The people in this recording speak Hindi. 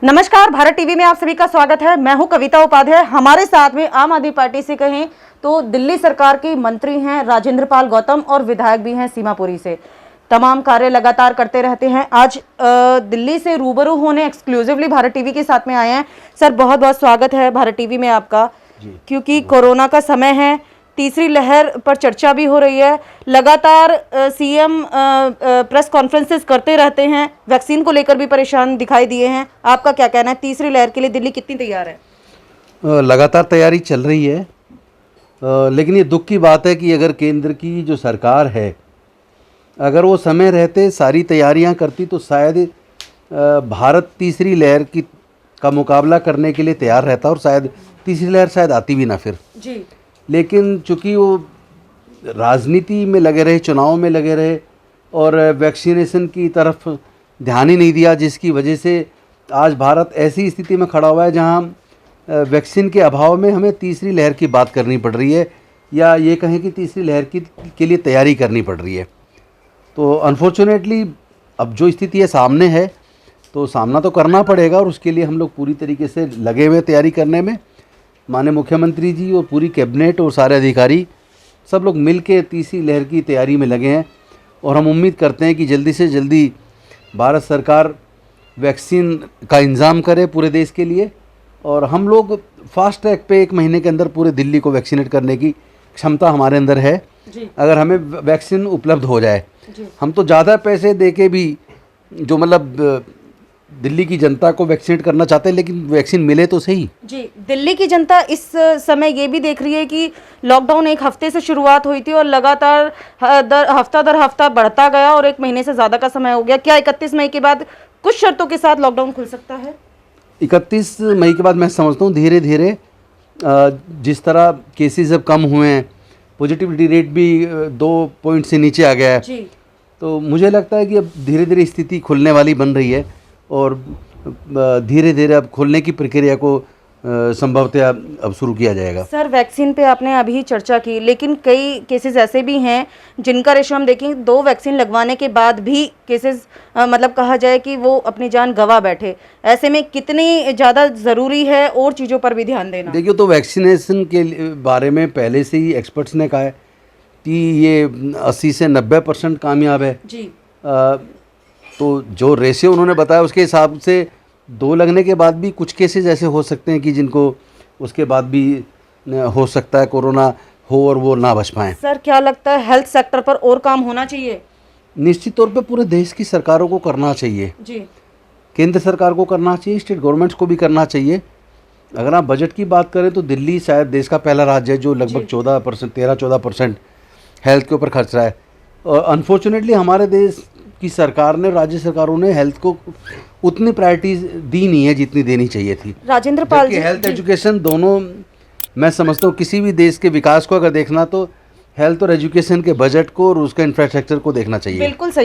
नमस्कार, भारत टीवी में आप सभी का स्वागत है। मैं हूं कविता उपाध्याय। हमारे साथ में आम आदमी पार्टी से कहें तो दिल्ली सरकार के मंत्री हैं राजेंद्र पाल गौतम और विधायक भी हैं सीमापुरी से। तमाम कार्य लगातार करते रहते हैं। आज दिल्ली से रूबरू होने एक्सक्लूसिवली भारत टीवी के साथ में आए हैं। सर, बहुत बहुत स्वागत है भारत टीवी में आपका। क्योंकि कोरोना का समय है, तीसरी लहर पर चर्चा भी हो रही है। लगातार सीएम प्रेस कॉन्फ्रेंसेस करते रहते हैं, वैक्सीन को लेकर भी परेशान दिखाई दिए हैं। आपका क्या कहना है, तीसरी लहर के लिए दिल्ली कितनी तैयार है? लगातार तैयारी चल रही है, लेकिन ये दुख की बात है कि अगर केंद्र की जो सरकार है, अगर वो समय रहते सारी तैयारियां करती तो शायद भारत तीसरी लहर का मुकाबला करने के लिए तैयार रहता और शायद तीसरी लहर शायद आती भी ना फिर जी। लेकिन चूंकि वो राजनीति में लगे रहे, चुनाव में लगे रहे और वैक्सीनेशन की तरफ ध्यान ही नहीं दिया, जिसकी वजह से आज भारत ऐसी स्थिति में खड़ा हुआ है जहां वैक्सीन के अभाव में हमें तीसरी लहर की बात करनी पड़ रही है, या ये कहें कि तीसरी लहर के लिए तैयारी करनी पड़ रही है। तो अनफॉर्चुनेटली अब जो स्थिति है सामने है, तो सामना तो करना पड़ेगा और उसके लिए हम लोग पूरी तरीके से लगे हुए तैयारी करने में। माननीय मुख्यमंत्री जी और पूरी कैबिनेट और सारे अधिकारी सब लोग मिल के तीसरी लहर की तैयारी में लगे हैं और हम उम्मीद करते हैं कि जल्दी से जल्दी भारत सरकार वैक्सीन का इंतज़ाम करे पूरे देश के लिए और हम लोग फास्ट ट्रैक पे 1 महीने के अंदर पूरे दिल्ली को वैक्सीनेट करने की क्षमता हमारे अंदर है जी। अगर हमें वैक्सीन उपलब्ध हो जाए जी। हम तो ज़्यादा पैसे दे के भी जो मतलब दिल्ली की जनता को वैक्सीनेट करना चाहते हैं, लेकिन वैक्सीन मिले तो सही। जी, दिल्ली की जनता इस समय ये भी देख रही है कि लॉकडाउन 1 हफ्ते से शुरुआत हुई थी और लगातार हफ्ता दर हफ्ता बढ़ता गया और 1 महीने से ज़्यादा का समय हो गया। क्या 31 मई के बाद कुछ शर्तों के साथ लॉकडाउन खुल सकता है? 31 मई के बाद मैं समझता हूँ धीरे धीरे जिस तरह केसेस अब कम हुए हैं, पॉजिटिविटी रेट भी 2 पॉइंट से नीचे आ गया है जी। तो मुझे लगता है कि अब धीरे धीरे स्थिति खुलने वाली बन रही है और धीरे धीरे अब खोलने की प्रक्रिया को संभवतः अब शुरू किया जाएगा। सर, वैक्सीन पे आपने अभी चर्चा की, लेकिन कई केसेस ऐसे भी हैं जिनका रेशो हम देखें 2 वैक्सीन लगवाने के बाद भी केसेस मतलब कहा जाए कि वो अपनी जान गंवा बैठे। ऐसे में कितनी ज़्यादा ज़रूरी है और चीज़ों पर भी ध्यान देना? देखिए, तो वैक्सीनेशन के बारे में पहले से ही एक्सपर्ट्स ने कहा है कि ये 80 से 90% कामयाब है जी। तो जो रेशियो उन्होंने बताया उसके हिसाब से 2 लगने के बाद भी कुछ केसेस ऐसे हो सकते हैं कि जिनको उसके बाद भी हो सकता है कोरोना हो और वो ना बच पाएँ। सर, क्या लगता है हेल्थ सेक्टर पर और काम होना चाहिए? निश्चित तौर पे पूरे देश की सरकारों को करना चाहिए। जी। केंद्र सरकार को करना चाहिए, स्टेट गवर्नमेंट्स को भी करना चाहिए। अगर आप बजट की बात करें तो दिल्ली शायद देश का पहला राज्य है जो लगभग 14%, 13-14% हेल्थ के ऊपर खर्च रहा है। और अनफॉर्चुनेटली हमारे देश की सरकार ने, राज्य सरकारों ने हेल्थ को उतनी प्रायोरिटीज दी नहीं है जितनी देनी चाहिए थी। राजेंद्र पाल जी, हेल्थ एजुकेशन दोनों मैं समझता हूँ किसी भी देश के विकास को अगर देखना तो हेल्थ और एजुकेशन के बजट को और उसका इंफ्रास्ट्रक्चर को देखना चाहिए। बिल्कुल सही।